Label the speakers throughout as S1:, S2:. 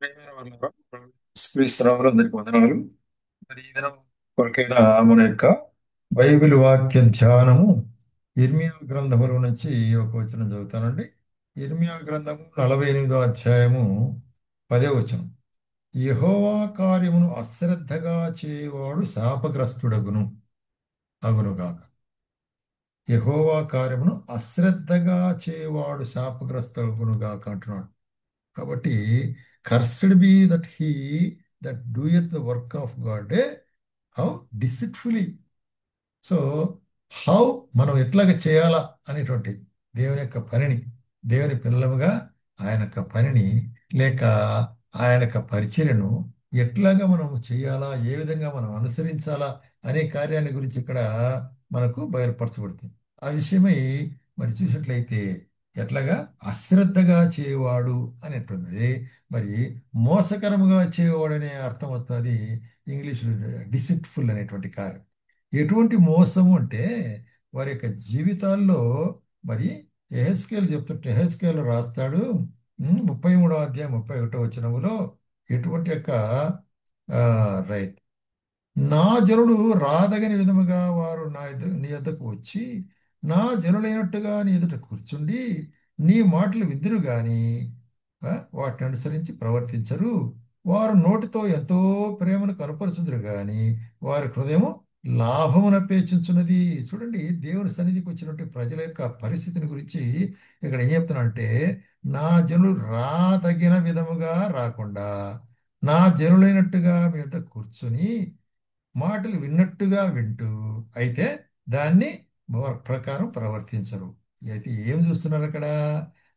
S1: ప్రియమైన వాళ్ళారా, క్రీస్తునామంలో అందరికి వందనాలు. మరి ఈ దినం కొరకైన మన యొక్క బైబిల్ వాక్య ధ్యానము ఇర్మియా గ్రంథములో నుంచి ఒక వచనం చదువుతానండి. ఇర్మియా గ్రంథము 48వ అధ్యాయము 10వ వచనం. యెహోవా కార్యమును అశ్రద్ధగా చేయవాడు శాపగ్రస్తుడగును అగునుగాక. యెహోవా కార్యమును అశ్రద్ధగా చేయవాడు శాపగ్రస్తుడగునుగాక అంటున్నాడు. కాబట్టి cursed be that he that doeth the work of God, how deceitfully. So how మనం ఎట్లాగ చేయాలా అనేటువంటి దేవుని యొక్క పనిని, దేవుని పిల్లలుగా ఆయన యొక్క పనిని లేక ఆయన యొక్క పరిచర్యను ఎట్లాగా మనం చేయాలా, ఏ విధంగా మనం అనుసరించాలా అనే కార్యాన్ని గురించి ఇక్కడ మనకు బయలుపరచబడుతుంది. ఆ విషయమై మరి చూసినట్లయితే ఎట్లాగా అశ్రద్ధగా చేయవాడు అనేటువంటిది, మరి మోసకరముగా చేయవాడు అనే అర్థం వస్తుంది. ఇంగ్లీష్లో డిసిట్ఫుల్ అనేటువంటి కార్యం. ఎటువంటి మోసము అంటే వారి యొక్క జీవితాల్లో మరి యెహెజ్కేలు చెప్తుంటే యెహెజ్కేలు రాస్తాడు 33వ అధ్యాయం 31వ వచనములో ఎటువంటి యొక్క రైట్, నా జనుడు రాదగని విధముగా వారు నీ యొద్దకు వచ్చి నా జనులైనట్టుగా నీ ఎదుట కూర్చుండి నీ మాటలు విందురు గాని వాటిని అనుసరించి ప్రవర్తించరు. వారు నోటితో ఎంతో ప్రేమను కనపరుచుదురు గాని వారి హృదయము లాభమును అపేక్షించున్నది. చూడండి, దేవుని సన్నిధికి వచ్చినటువంటి ప్రజల యొక్క పరిస్థితిని గురించి ఇక్కడ ఏం చెప్తున్నానంటే, నా జనులు రాదగిన విధముగా రాకుండా నా జనులైనట్టుగా మీద కూర్చొని మాటలు విన్నట్టుగా వింటూ అయితే దాన్ని వారి ప్రకారం ప్రవర్తించరు. అయితే ఏం చూస్తున్నారు అక్కడ?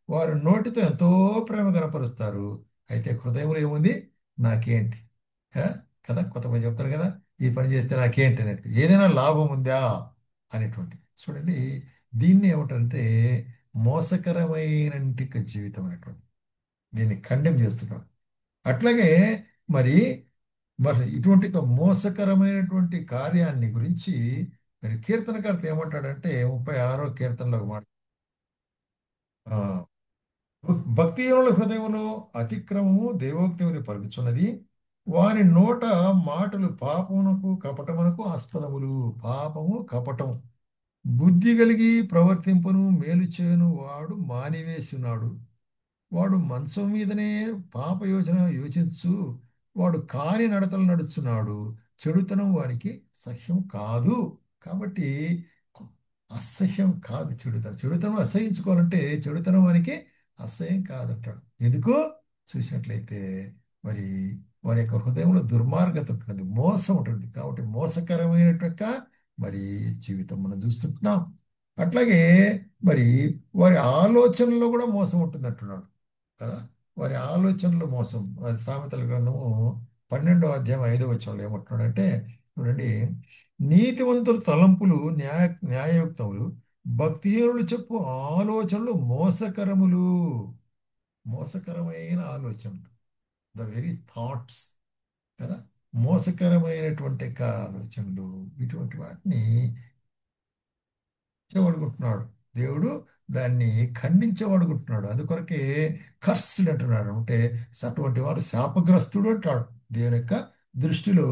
S1: వారు నోటితో ఎంతో ప్రేమ కనపరుస్తారు, అయితే హృదయంలో ఏముంది? నాకేంటి? ఆ? కదా, కొంతమంది చెప్తారు కదా, ఈ పని చేస్తే నాకేంటి అన్నట్టు, ఏదైనా లాభం ఉందా అనేటువంటి. చూడండి, దీన్ని ఏమిటంటే మోసకరమైన జీవితం అనేటువంటి దీన్ని ఖండెం చేస్తున్నాడు. అట్లాగే మరి మరి ఇటువంటి ఒక మోసకరమైనటువంటి కార్యాన్ని గురించి మరి కీర్తనకర్త ఏమంటాడంటే 36వ కీర్తనలో ఒక మాట, ఆ, భక్తిహీనుల హృదయములో అతిక్రమము దేవోక్తిని పలుకుచున్నది, వారి నోట మాటలు పాపమునకు కపటమునకు ఆస్పదములు. పాపము కపటము బుద్ధి కలిగి ప్రవర్తింపును మేలు చేయను వాడు మానివేసినాడు. వాడు మంచం మీదనే పాప యోచన యోచించు, వాడు కాని నడతలు నడుచున్నాడు. చెడుతనం వారికి సహ్యం కాదు. కాబట్టి అసహ్యం కాదు చెడుతనం. చెడుతనం అసహించుకోవాలంటే చెడుతనం వానికి అసహ్యం కాదంటాడు. ఎందుకు? చూసినట్లయితే మరి వారి యొక్క హృదయంలో దుర్మార్గత ఉంటుంది, మోసం ఉంటుంది. కాబట్టి మోసకరమైనటువంటి మరి జీవితం మనం చూస్తుంటున్నాం. అట్లాగే మరి వారి ఆలోచనలో కూడా మోసం ఉంటుంది అంటున్నాడు కదా. వారి ఆలోచనలు మోసం. అది సామెతల గ్రంథము 12వ అధ్యాయం 5వ వచనంలో ఏమంటున్నాడంటే, చూడండి, నీతివంతుల తలంపులు న్యాయయుక్తములు, భక్తిహీనులు చెప్పు ఆలోచనలు మోసకరములు. మోసకరమైన ఆలోచనలు, ద వెరీ థాట్స్ కదా, మోసకరమైనటువంటి యొక్క ఆలోచనలు, ఇటువంటి వాటిని ఖండించబడుకుంటున్నాడు దేవుడు, దాన్ని ఖండించబడుకుంటున్నాడు. అందుకొరకే కర్స్డ్ అంటున్నాడు. అంటే అటువంటి వాడు శాపగ్రస్తుడు అంటాడు. దేవుని యొక్క దృష్టిలో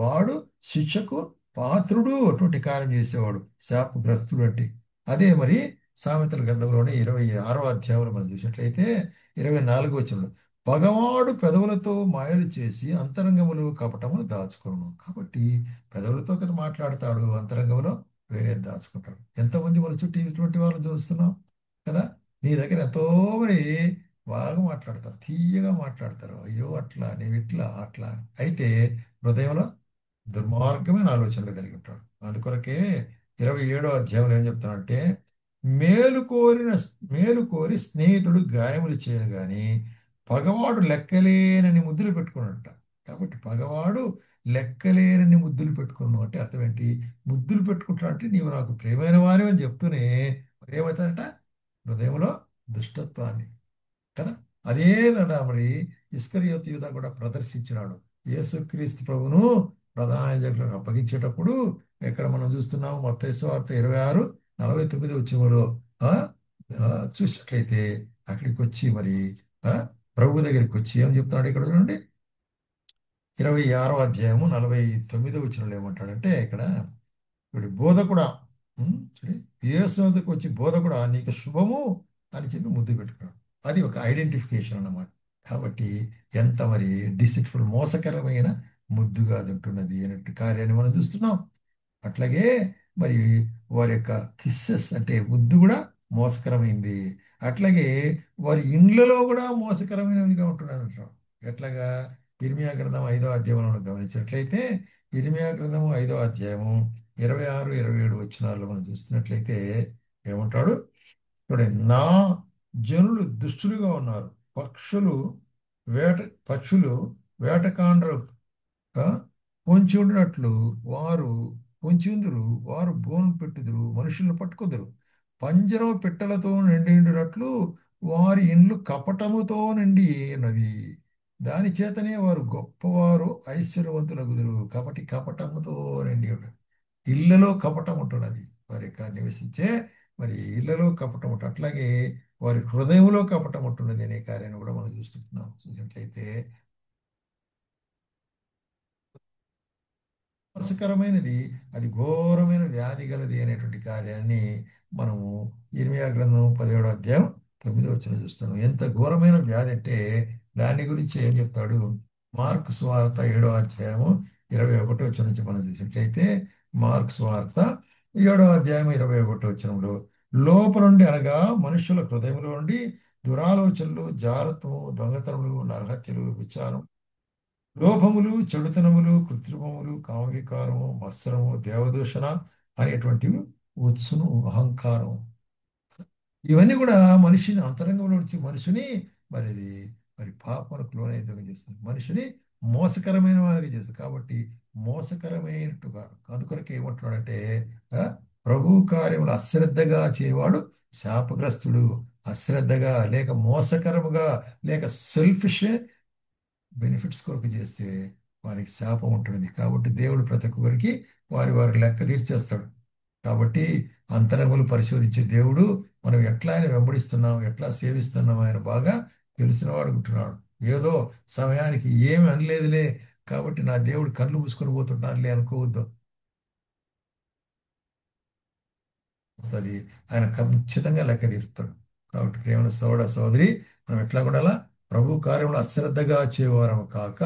S1: వాడు శిక్షకు పాత్రుడు. అటువంటి కార్యం చేసేవాడు శాపగ్రస్తుడు అంటే. అదే మరి సామెతల గ్రంథంలోనే 26వ అధ్యాయంలో మనం చూసినట్లయితే 24వ వచనంలో, పగవాడు పెదవులతో మాయలు చేసి అంతరంగములు కపటములు దాచుకొను. కాబట్టి పెదవులతో కదా మాట్లాడతాడు, అంతరంగంలో వేరే దాచుకుంటాడు. ఎంతమంది మన చుట్టూ ఇటువంటి వాళ్ళని చూస్తున్నాం కదా. నీ దగ్గర ఎంతో మంది బాగా మాట్లాడతారు, తీయగా మాట్లాడతారు, అయ్యో అట్లా నీవు ఇట్లా అట్లా అని. అయితే హృదయంలో దుర్మార్గమైన ఆలోచనలు కలిగి ఉంటాడు. అందుకొరకే 27వ అధ్యాయంలో ఏం చెప్తానంటే, మేలు కోరిన మేలు కోరి స్నేహితుడు గాయములు చేయను గాని పగవాడు లెక్కలేనని ముద్దులు పెట్టుకున్నట్ట. కాబట్టి పగవాడు లెక్కలేనని ముద్దులు పెట్టుకున్నావు అంటే అర్థం ఏంటి? ముద్దులు పెట్టుకుంటా అంటే నీవు నాకు ప్రియమైన వారి అని చెప్తూనే మరి ఏమవుతాడట? హృదయంలో దుష్టత్వాన్ని కదా. అదే కదా మరి ఇస్కరియోతు యూదా కూడా ప్రదర్శించినాడు. యేసుక్రీస్తు ప్రభును ప్రధాన యాజకులకు అప్పగించేటప్పుడు ఎక్కడ మనం చూస్తున్నాము, మత్తయి సువార్త 26:49 వచ్చేవాడు. ఆ ఆ, చూసినట్లయితే అక్కడికి వచ్చి మరి ప్రభు దగ్గరికి వచ్చి ఏం చెప్తున్నాడు ఇక్కడ చూడండి. 26వ అధ్యాయము 49వ వచనంలో ఏమంటాడంటే ఇక్కడ ఇప్పుడు బోధకుడా, చూడు, యేసు వద్దకు వచ్చి బోధకుడా నీకు శుభము అని చెప్పి ముద్దు పెట్టుకున్నాడు. అది ఒక ఐడెంటిఫికేషన్ అన్నమాట. కాబట్టి ఎంత మరి డిసిట్ఫుల్, మోసకరమైన ముద్దుగా అది ఉంటున్నది అనే కార్యాన్ని మనం చూస్తున్నాం. అట్లాగే మరి వారి యొక్క కిస్సెస్ అంటే ముద్దు కూడా మోసకరమైంది. అట్లాగే వారి ఇండ్లలో కూడా మోసకరమైనవిగా ఉంటున్నారు అంటాం. ఎట్లాగా? ఇర్మియా గ్రంథం 5వ అధ్యాయంలో మనం గమనించినట్లయితే, ఇర్మియా గ్రంథము 5వ అధ్యాయము 26, 27 వచనాల్లో మనం చూస్తున్నట్లయితే ఏమంటాడు చూడండి. నా జనులు దుష్టులుగా ఉన్నారు, పక్షులు వేట పక్షులు వేటకాండ్ర ఆ, పొంచి ఉండినట్లు వారు పొంచి ఉందురు, వారు బోను పెట్టుదురు, మనుషులను పట్టుకుందరు. పంజరం పిట్టలతో నిండి ఉండినట్లు వారి ఇండ్లు కపటముతో నిండి ఉన్నవి. దాని చేతనే వారు గొప్పవారు ఐశ్వర్యవంతులగుదురు. కాబట్టి కపటముతో నిండి ఉండరు. ఇళ్లలో కపటం ఉంటున్నది వారి యొక్క నివసించే మరి ఇళ్లలో కపటం ఉంటుంది. అట్లాగే వారి హృదయంలో కపటం ఉంటున్నది అనే కార్యాన్ని కూడా మనం చూస్తున్నాం. చూసినట్లయితే నాశకరమైనది, అది ఘోరమైన వ్యాధి గలది అనేటువంటి కార్యాన్ని మనము ఇర్మియా గ్రంథం 17వ అధ్యాయం 9వ వచనం చూస్తాను. ఎంత ఘోరమైన వ్యాధి అంటే దాని గురించి ఏం చెప్తాడు? మార్కు సువార్త 7వ అధ్యాయము 21వ వచనం నుంచి మనం చూసినట్లయితే, మార్కు సువార్త 7వ అధ్యాయం 21వ వచనంలో లోపల నుండి అనగా మనుషుల హృదయంలో నుండి దురాలోచనలు, జారత్వము, దొంగతనములు, నరహత్యలు, విచారం, లోభములు, చెడుతనములు, కృత్రిమములు, కామవికారము, మత్సరము, దేవదూషణ అనేటువంటివి వచ్చును. అహంకారం, ఇవన్నీ కూడా మనిషిని అంతరంగంలో నుంచి మనిషిని మరి మరి పాపములకు లోనైతే చేస్తుంది, మనిషిని మోసకరమైన వారికి చేస్తుంది. కాబట్టి మోసకరమైనట్టుగా అందుకొరకు ఏమంటున్నాడంటే ఆ, ప్రభు కార్యములు అశ్రద్ధగా చేయవాడు శాపగ్రస్తుడు. అశ్రద్ధగా లేక మోసకరముగా లేక సెల్ఫిష్ బెనిఫిట్స్ కొరకు చేస్తే వారికి శాపం ఉంటుంది. కాబట్టి దేవుడు ప్రతి ఒక్కరికి వారి వారి లెక్క తీర్చేస్తాడు. కాబట్టి అంతరంగులు పరిశోధించే దేవుడు మనం ఎట్లా ఆయన వెంబడిస్తున్నాం, ఎట్లా సేవిస్తున్నాం ఆయన బాగా తెలిసిన వాడు ఉంటున్నాడు. ఏదో సమయానికి ఏమి అనలేదులే కాబట్టి నా దేవుడు కళ్ళు మూసుకొని పోతున్నాడులే అనుకోవద్దు. అది ఆయన ఖచ్చితంగా లెక్క తీరుతాడు. కాబట్టి ప్రేమ సోదర సోదరి, మనం ఎట్లా ఉండాలా? ప్రభు కార్యంలో అశ్రద్ధగా చేయవారము కాక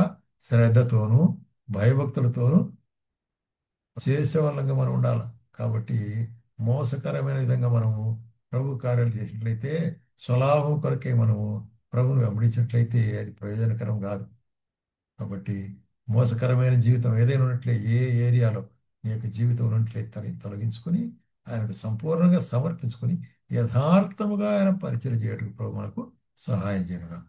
S1: శ్రద్ధతోనూ భయభక్తులతోనూ చేసేవాళ్ళంగా మనం ఉండాలి. కాబట్టి మోసకరమైన విధంగా మనము ప్రభు కార్యాలు చేసినట్లయితే, స్వలాభం కొరకే మనము ప్రభువును వెంబడించినట్లయితే అది ప్రయోజనకరం కాదు. కాబట్టి మోసకరమైన జీవితం ఏదైనా ఉన్నట్లే, ఏ ఏరియాలో నీ యొక్క జీవితం ఉన్నట్లయితే తొలగించుకొని ఆయనకు సంపూర్ణంగా సమర్పించుకొని యథార్థముగా ఆయన పరిచయం చేయడానికి ప్రభు మనకు సహాయం చేయనుగా.